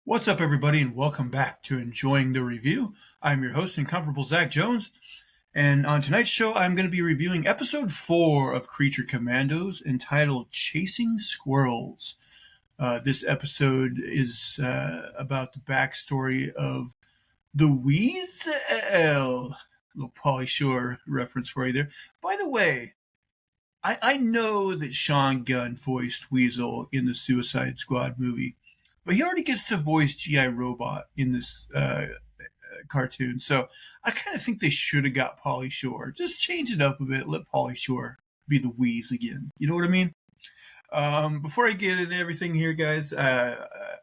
What's up, everybody, and welcome back to Enjoying the Review. I'm your host, Incomparable Zach Jones, and on tonight's show, I'm going to be reviewing episode 4 of Creature Commandos entitled Chasing Squirrels. This episode is about the backstory of the Weasel. Little Pauly Shore reference for you there. By the way, I know that Sean Gunn voiced Weasel in the Suicide Squad movie, but he already gets to voice G.I. Robot in this cartoon. So I kind of think they should have got Pauly Shore. Just change it up a bit. Let Pauly Shore be the Wheeze again. You know what I mean? Before I get into everything here, guys, I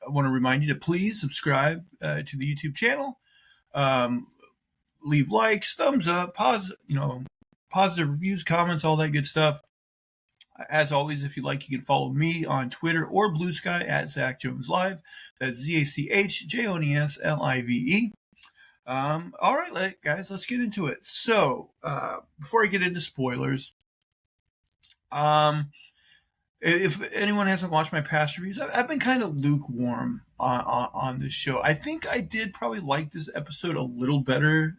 want to remind you to please subscribe to the YouTube channel. Leave likes, thumbs up, positive reviews, comments, all that good stuff. As always, if you like, you can follow me on Twitter or Blue Sky at Zach Jones Live. That's ZachJonesLive. All right, guys, let's get into it. So, before I get into spoilers, if anyone hasn't watched my past reviews, I've been kind of lukewarm on this show. I think I did probably like this episode a little better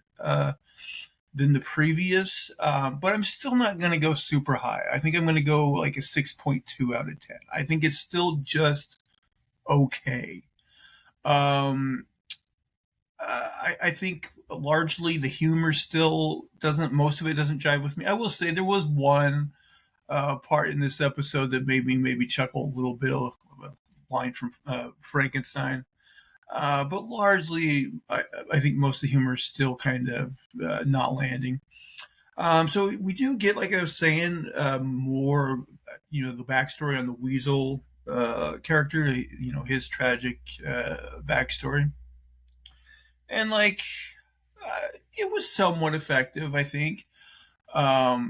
than the previous, but I'm still not going to go super high. I think I'm going to go like a 6.2 out of 10. I think it's still just okay. I think largely the humor still most of it doesn't jive with me. I will say there was one part in this episode that made me maybe chuckle a little bit of a line from Frankenstein. But largely, I think most of the humor is still kind of not landing. So we do get, like I was saying, more, the backstory on the Weasel character, his tragic backstory. And, it was somewhat effective, I think. But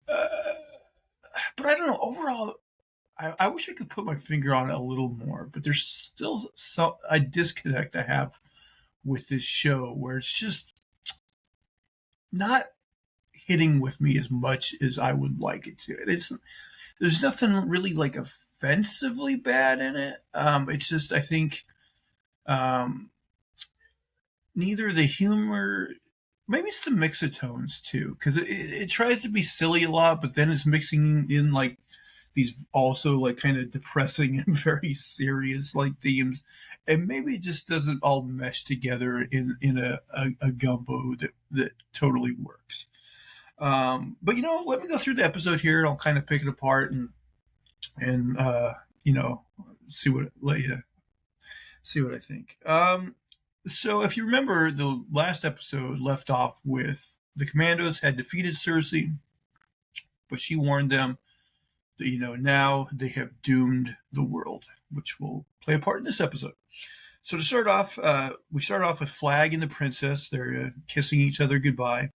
I don't know, overall, I wish I could put my finger on it a little more, but there's still a disconnect I have with this show where it's just not hitting with me as much as I would like it to. There's nothing really offensively bad in it. It's just, I think, neither the humor, maybe it's the mix of tones too, because it tries to be silly a lot, but then it's mixing in these also kind of depressing and very serious themes, and maybe it just doesn't all mesh together in a gumbo that totally works. But let me go through the episode here, and I'll kind of pick it apart and see what I think. So if you remember, the last episode left off with the Commandos had defeated Cersei, but she warned them that, now they have doomed the world, which will play a part in this episode. So to start off, we start off with Flag and the princess. They're kissing each other goodbye.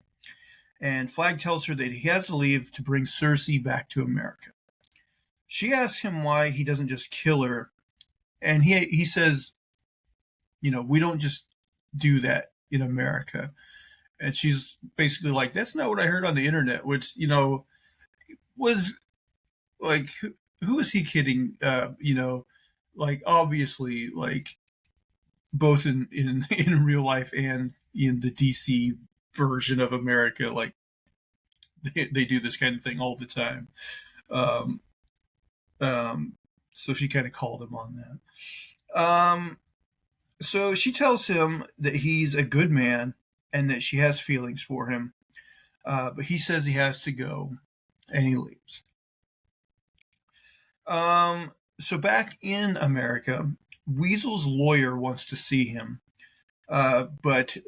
And Flag tells her that he has to leave to bring Cersei back to America. She asks him why he doesn't just kill her. And he says, we don't just do that in America. And she's basically like, that's not what I heard on the internet, which, was who is he kidding? Obviously, both in real life and in the DC version of America, they do this kind of thing all the time. So she kind of called him on that. So she tells him that he's a good man and that she has feelings for him. But he says he has to go, and he leaves. So back in America, Weasel's lawyer wants to see him. But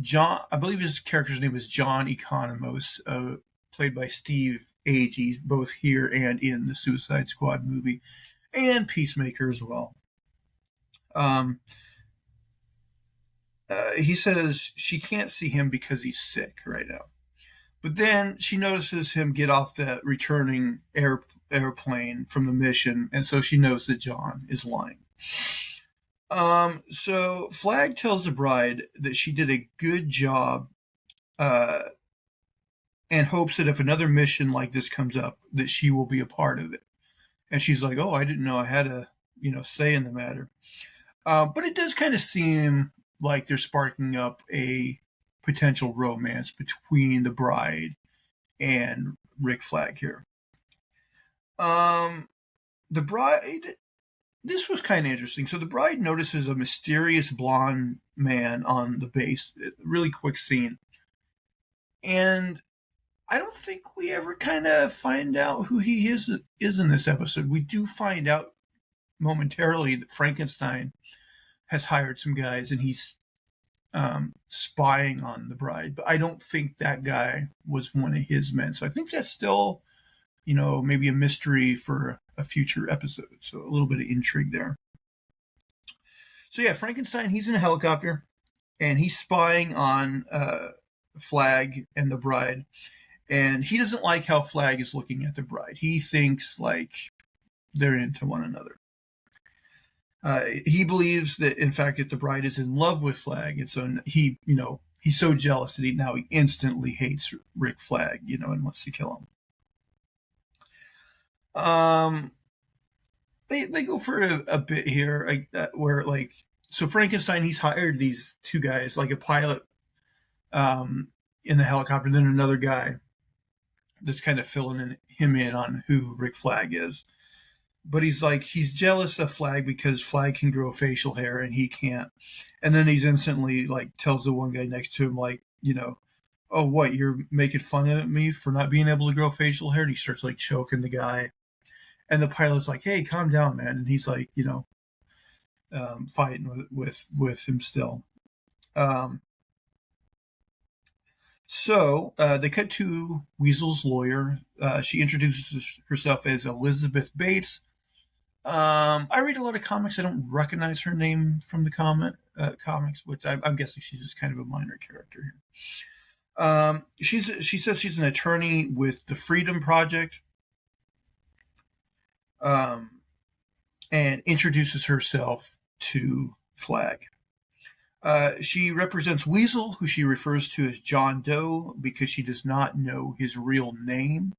John, I believe his character's name is John Economos, played by Steve Agee, both here and in the Suicide Squad movie, and Peacemaker as well. He says she can't see him because he's sick right now. But then she notices him get off the returning airplane from the mission, and so she knows that John is lying. So Flag tells the bride that she did a good job, and hopes that if another mission like this comes up, that she will be a part of it. And she's like, "Oh, I didn't know I had say in the matter. But it does kind of seem like they're sparking up a potential romance between the bride and Rick Flag here. The bride, this was kind of interesting. So the bride notices a mysterious blonde man on the base. Really quick scene. And I don't think we ever kind of find out who he is in this episode. We do find out momentarily that Frankenstein has hired some guys and he's spying on the bride. But I don't think that guy was one of his men. So I think that's still, maybe a mystery for a future episode. So a little bit of intrigue there. So yeah, Frankenstein, he's in a helicopter and he's spying on Flag and the bride. And he doesn't like how Flag is looking at the bride. He thinks like they're into one another. He believes that, in fact, that the bride is in love with Flag, and so he's so jealous that he instantly hates Rick Flag, and wants to kill him. They go for a bit here, where so Frankenstein, he's hired these two guys, like a pilot, in the helicopter, and then another guy that's kind of filling him in on who Rick Flag is. But he's jealous of Flag because Flag can grow facial hair and he can't. And then he's instantly tells the one guy next to him, oh, what, you're making fun of me for not being able to grow facial hair? And he starts choking the guy. And the pilot's like, hey, calm down, man. And he's fighting with him still. So they cut to Weasel's lawyer. She introduces herself as Elizabeth Bates. I read a lot of comics. I don't recognize her name from the comics, which I'm guessing she's just kind of a minor character here. She says she's an attorney with the Freedom Project, and introduces herself to Flag. She represents Weasel, who she refers to as John Doe because she does not know his real name.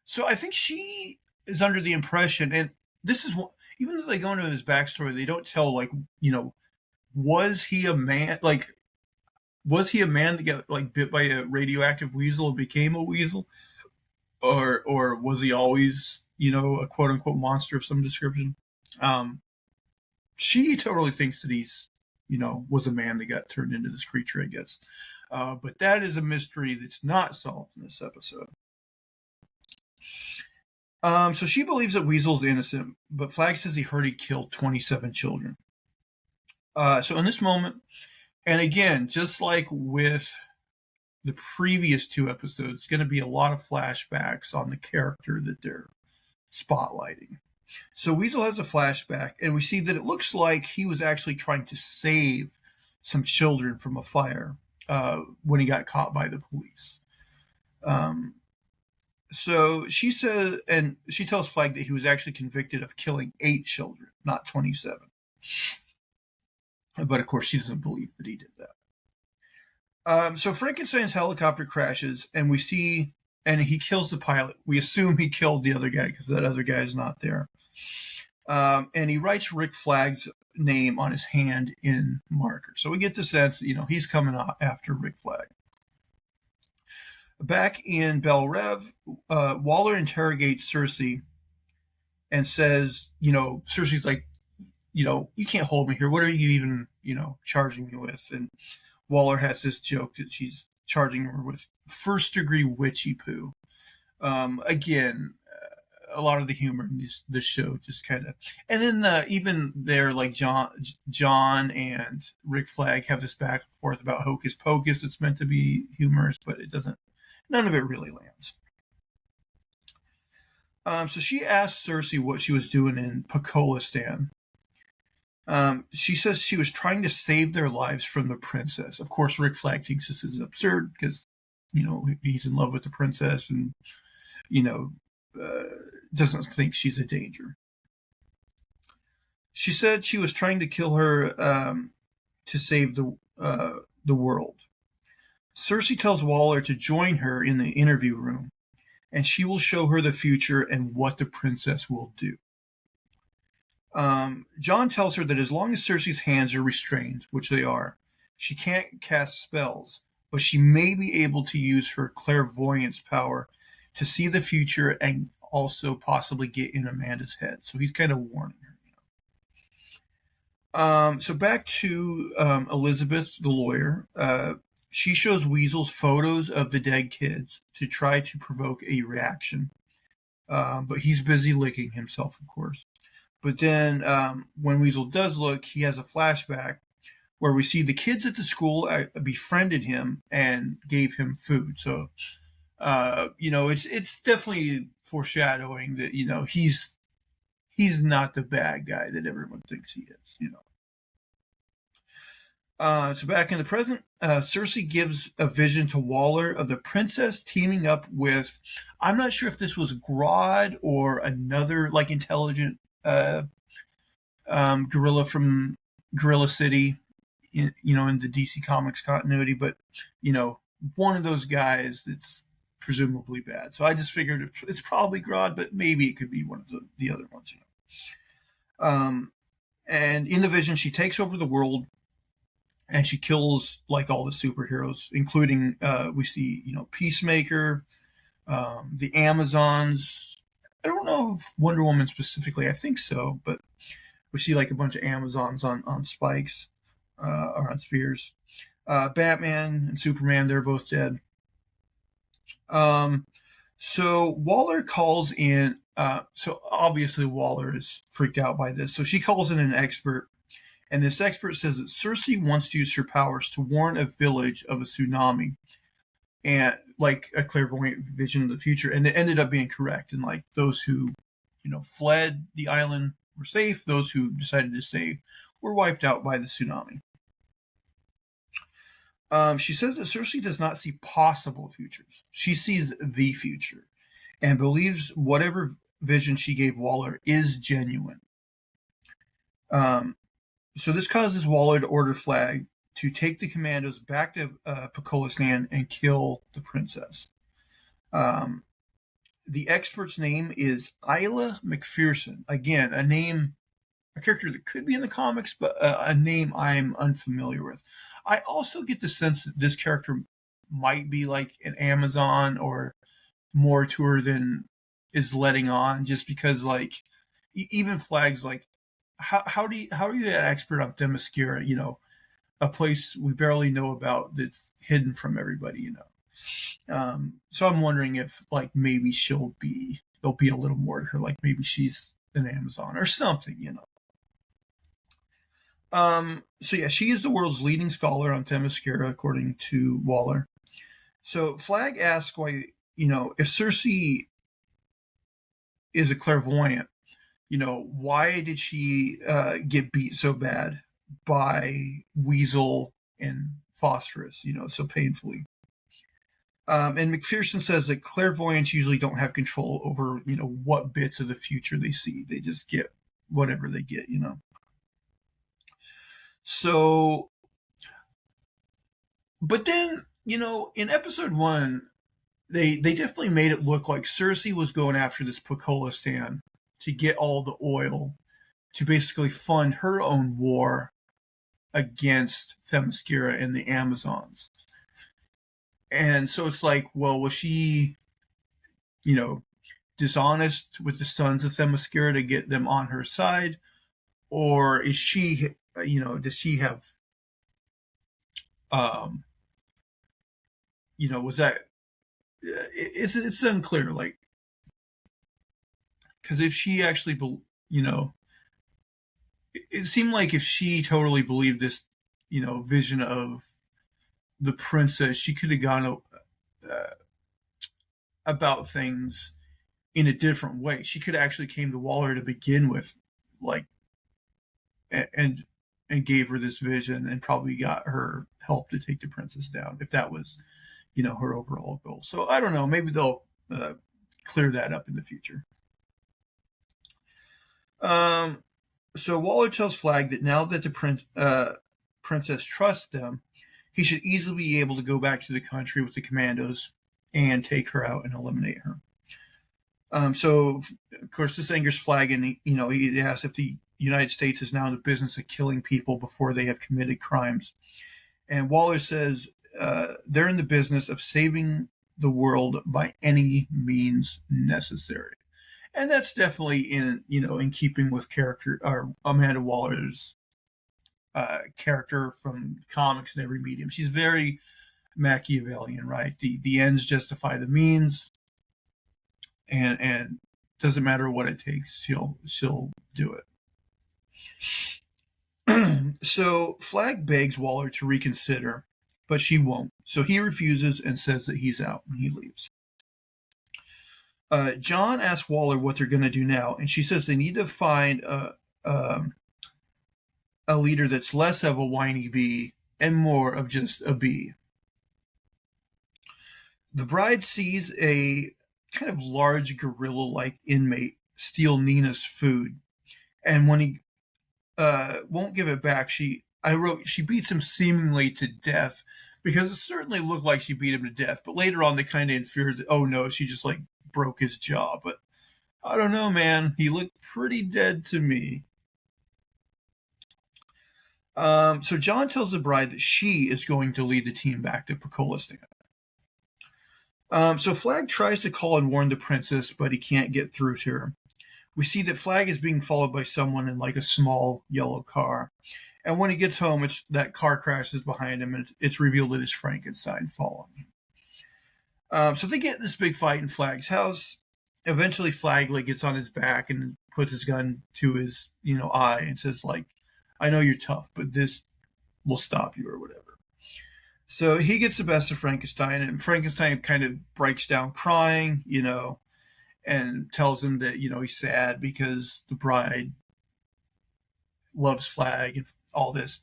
So I think she is under the impression, and this is what, even though they go into his backstory, they don't tell, was he a man? Was he a man that got bit by a radioactive weasel and became a weasel? Or was he always, a quote unquote monster of some description? She totally thinks that he's, was a man that got turned into this creature, I guess. But that is a mystery that's not solved in this episode. So she believes that Weasel's innocent, but Flag says he heard he killed 27 children. So in this moment, and again, just like with the previous two episodes, it's going to be a lot of flashbacks on the character that they're spotlighting. So Weasel has a flashback, and we see that it looks like he was actually trying to save some children from a fire when he got caught by the police. So she says, and she tells Flag that he was actually convicted of killing 8 children, not 27. But of course, she doesn't believe that he did that. So Frankenstein's helicopter crashes, and we see, and he kills the pilot. We assume he killed the other guy because that other guy is not there. And he writes Rick Flag's name on his hand in marker. So we get the sense that, he's coming after Rick Flag. Back in Belle Rev, Waller interrogates Cersei and says, Cersei's like, you can't hold me here. What are you even, charging me with? And Waller has this joke that she's charging her with first-degree witchy poo. Again, a lot of the humor in this show just kind of, and then even there, John and Rick Flag have this back and forth about hocus pocus. It's meant to be humorous, but it doesn't. None of it really lands. So she asked Cersei what she was doing in Pakolistan. She says she was trying to save their lives from the princess. Of course, Rick Flag thinks this is absurd because, he's in love with the princess and, doesn't think she's a danger. She said she was trying to kill her to save the world. Cersei tells Waller to join her in the interview room, and she will show her the future and what the princess will do. John tells her that as long as Cersei's hands are restrained, which they are, she can't cast spells, but she may be able to use her clairvoyance power to see the future and also possibly get in Amanda's head. So he's kind of warning her. So back to Elizabeth, the lawyer. She shows Weasel's photos of the dead kids to try to provoke a reaction. But he's busy licking himself, of course. But then when Weasel does look, he has a flashback where we see the kids at the school befriended him and gave him food. So, it's definitely foreshadowing that, he's not the bad guy that everyone thinks he is. So back in the present, Cersei gives a vision to Waller of the princess teaming up with, I'm not sure if this was Grodd or another like intelligent gorilla from Gorilla City, in the DC Comics continuity, but one of those guys that's presumably bad. So I just figured it's probably Grodd, but maybe it could be one of the other ones. And in the vision, she takes over the world and she kills like all the superheroes, including we see Peacemaker, the Amazons. I don't know if Wonder Woman specifically. I think so, but we see like a bunch of Amazons on spikes or on spears. Batman and Superman, they're both dead. So Waller calls in. So obviously Waller is freaked out by this. So she calls in an expert. And this expert says that Cersei wants to use her powers to warn a village of a tsunami, and like a clairvoyant vision of the future. And it ended up being correct. And like those who, fled the island were safe. Those who decided to stay were wiped out by the tsunami. She says that Cersei does not see possible futures. She sees the future and believes whatever vision she gave Waller is genuine. So this causes Waller to order Flag to take the commandos back to Pakistan and kill the princess. The expert's name is Isla McPherson. Again, a character that could be in the comics, but a name I'm unfamiliar with. I also get the sense that this character might be like an Amazon or more to her than is letting on, just because like even Flag's like, how are you an expert on Themyscira? A place we barely know about that's hidden from everybody. So I'm wondering if like maybe there'll be a little more to her, like maybe she's an Amazon or something. So yeah, she is the world's leading scholar on Themyscira, according to Waller. So Flag asks why, if Cersei is a clairvoyant, why did she get beat so bad by Weasel and Phosphorus, so painfully? And McPherson says that clairvoyants usually don't have control over, what bits of the future they see. They just get whatever they get. So, but then, in episode 1, they definitely made it look like Cersei was going after this Pakistan to get all the oil to basically fund her own war against Themyscira and the Amazons. And so it's like, well, was she, dishonest with the sons of Themyscira to get them on her side? Or is she, does she have, was that, it's unclear, like, because if she actually, it seemed like if she totally believed this, vision of the princess, she could have gone about things in a different way. She could have actually came to Waller to begin with, like, and gave her this vision and probably got her help to take the princess down if that was, her overall goal. So I don't know. Maybe they'll clear that up in the future. So Waller tells Flag that now that the princess trusts them, he should easily be able to go back to the country with the commandos and take her out and eliminate her. So of course this angers Flag, and he asks if United States is now in the business of killing people before they have committed crimes. And Waller says they're in the business of saving the world by any means necessary. And that's definitely in keeping with character or Amanda Waller's character from comics and every medium. She's very Machiavellian, right? The ends justify the means, and doesn't matter what it takes, she'll do it. So Flag begs Waller to reconsider, but she won't. So he refuses and says that he's out, and he leaves. John asks Waller what they're going to do now, and she says they need to find a leader that's less of a whiny bee and more of just a bee. The bride sees a kind of large gorilla-like inmate steal Nina's food, and when he won't give it back, she beats him seemingly to death, because it certainly looked like she beat him to death. But later on, they kind of inferred that, oh no, she just like broke his jaw. But I don't know, man. He looked pretty dead to me. So John tells the bride that she is going to lead the team back to Bakalova. So Flag tries to call and warn the princess, but he can't get through to her. We see that Flag is being followed by someone in like a small yellow car. And when he gets home, that car crashes behind him, and it's revealed that it's Frankenstein following him. So they get in this big fight in Flag's house. Eventually, Flag gets on his back and puts his gun to his eye and says, like, I know you're tough, but this will stop you or whatever. So he gets the best of Frankenstein, and Frankenstein kind of breaks down crying, and tells him that, he's sad because the bride loves Flag and all this.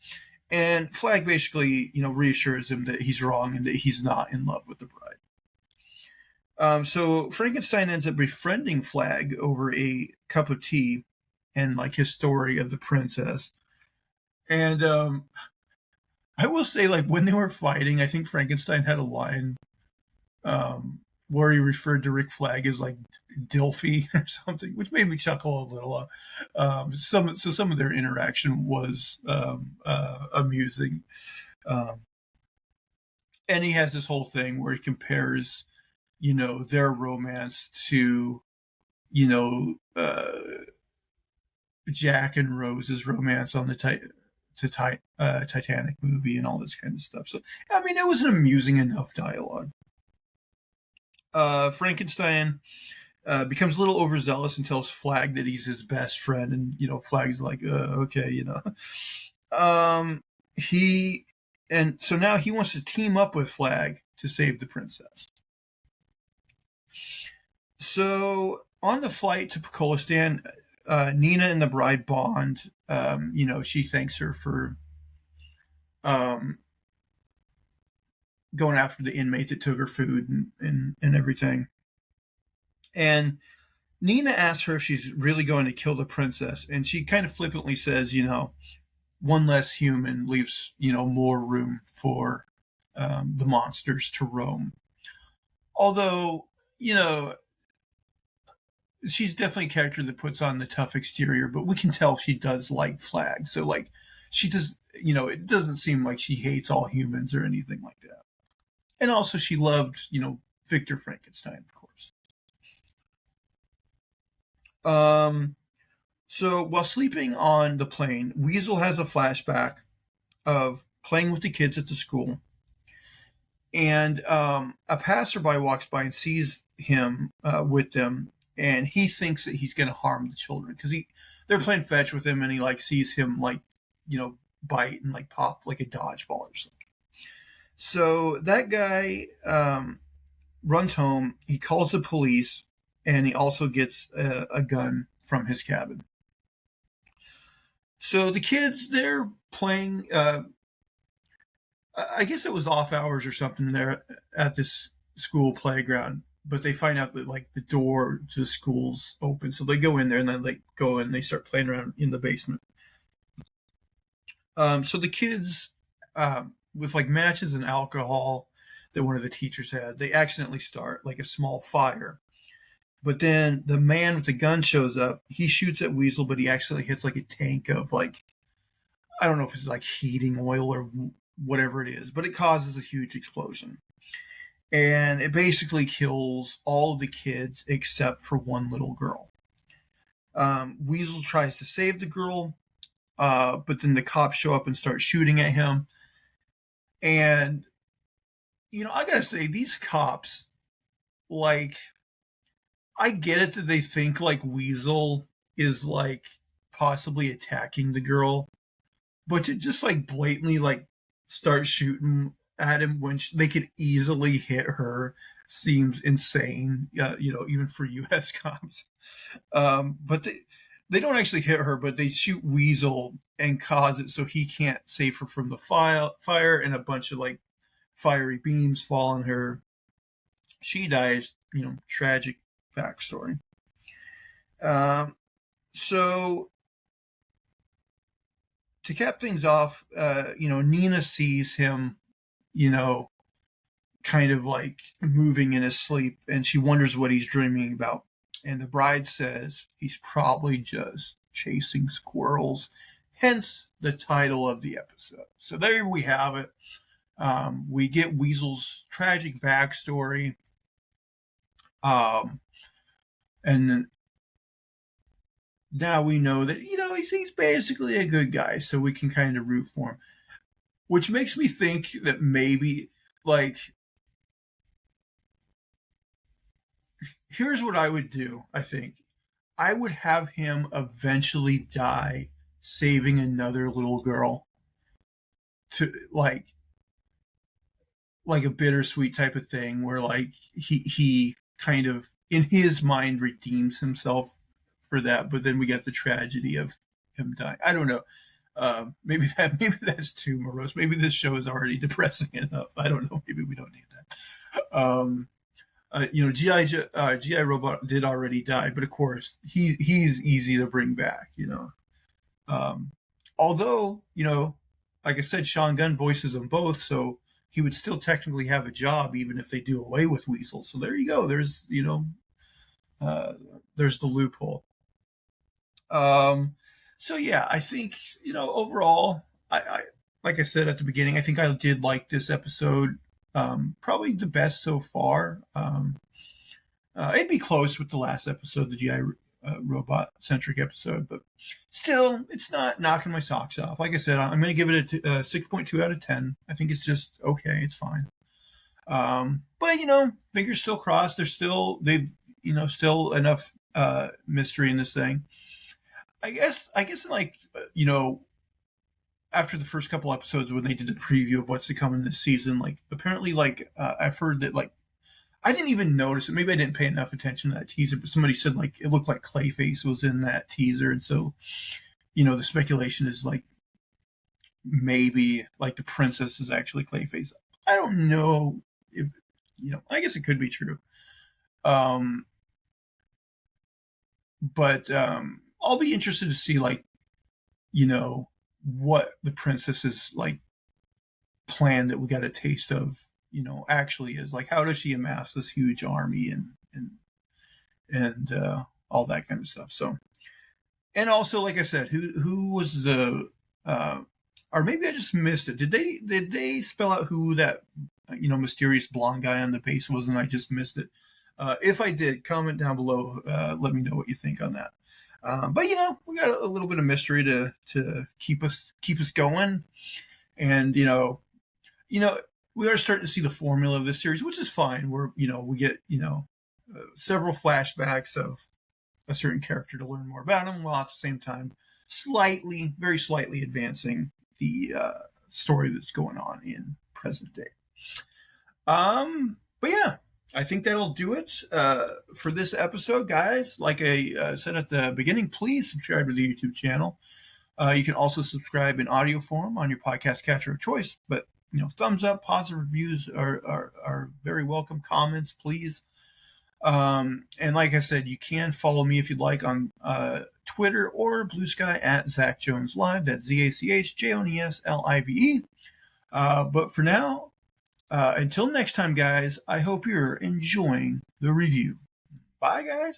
And Flag basically, reassures him that he's wrong and that he's not in love with the bride. So Frankenstein ends up befriending Flag over a cup of tea and like his story of the princess. And I will say, like, when they were fighting, I think Frankenstein had a line where he referred to Rick Flag as like Dilfy or something, which made me chuckle a little. Some of their interaction was amusing. And he has this whole thing where he compares, their romance to, Jack and Rose's romance on the Titanic movie and all this kind of stuff. So, I mean, it was an amusing enough dialogue. Frankenstein becomes a little overzealous and tells Flag that he's his best friend, and Flag's like, okay, so now he wants to team up with Flag to save the princess. So on the flight to Bakalova, Nina and the bride bond. She thanks her for going after the inmate that took her food and everything. And Nina asks her if she's really going to kill the princess, and she kind of flippantly says, one less human leaves, more room for the monsters to roam. Although, she's definitely a character that puts on the tough exterior, but we can tell she does like Flag. So, like, she does, it doesn't seem like she hates all humans or anything like that. And also, she loved, Victor Frankenstein, of course. So while sleeping on the plane, Weasel has a flashback of playing with the kids at the school. And a passerby walks by and sees him with them. And he thinks that he's going to harm the children because they're playing fetch with him, and he like sees him like, bite and like pop like a dodgeball or something. So that guy runs home. He calls the police, and he also gets a gun from his cabin. So the kids, they're playing. I guess it was off hours or something there at this school playground. But they find out that like the door to the school's open, so they go in there and then they go and they start playing around in the basement. So the kids, with like matches and alcohol that one of the teachers had, they accidentally start like a small fire, But then the man with the gun shows up. He shoots at Weasel, but he actually hits like a tank of like, I don't know if it's like heating oil or whatever it is, but it causes a huge explosion. And it basically kills all of the kids except for one little girl. Weasel tries to save the girl, but then the cops show up and start shooting at him. And, I gotta say, these cops, like, I get it that they think, like, Weasel is, like, possibly attacking the girl, but to just, like, blatantly, like, start shooting at him when they could easily hit her seems insane, even for U.S. cops. But they don't actually hit her, but they shoot Weasel and cause it so he can't save her from the fire, and a bunch of like fiery beams fall on her. She dies. Tragic backstory. So to cap things off, Nina sees him, kind of like moving in his sleep, and she wonders what he's dreaming about. And the bride says he's probably just chasing squirrels, hence the title of the episode. So there we have it. We get Weasel's tragic backstory. And now we know that, he's basically a good guy, so we can kind of root for him. Which makes me think that maybe, like, here's what I would do, I think. I would have him eventually die saving another little girl, to like a bittersweet type of thing where like he kind of in his mind redeems himself for that, but then we get the tragedy of him dying. I don't know. Maybe that's too morose. Maybe this show is already depressing enough. I don't know. Maybe we don't need that. GI Robot did already die, but of course he's easy to bring back. Although like I said, Sean Gunn voices them both, so he would still technically have a job even if they do away with Weasel. So there you go. There's there's the loophole. So yeah, I think overall, I like I said at the beginning, I think I did like this episode. Probably the best so far. It'd be close with the last episode, the GI robot centric episode, but still, it's not knocking my socks off. Like I said, I'm going to give it a 6.2 out of 10. I think it's just okay. It's fine. But fingers still crossed. They've still enough mystery in this thing. I guess in like after the first couple episodes when they did the preview of what's to come in this season, like apparently like I've heard that like I didn't even notice it. Maybe I didn't pay enough attention to that teaser, but somebody said like it looked like Clayface was in that teaser, and so the speculation is like maybe like the princess is actually Clayface. I don't know if I guess it could be true. But I'll be interested to see like what the princess's like plan that we got a taste of actually is. Like, how does she amass this huge army and all that kind of stuff. So, and also like I said, who was the or maybe I just missed it. Did they spell out who that mysterious blonde guy on the base was and I just missed it? If I did, comment down below. Let me know what you think on that. But we got a little bit of mystery to keep us going, and we are starting to see the formula of this series, which is fine. We get several flashbacks of a certain character to learn more about him, while at the same time very slightly advancing the story that's going on in present day. But yeah, I think that'll do it for this episode, guys. Like I said at the beginning, please subscribe to the YouTube channel. You can also subscribe in audio form on your podcast catcher of choice. But thumbs up, positive reviews are very welcome. Comments, please. And like I said, you can follow me if you'd like on Twitter or Blue Sky at Zach Jones Live. That's ZachJonesLive. But for now, until next time, guys, I hope you're enjoying the review. Bye, guys.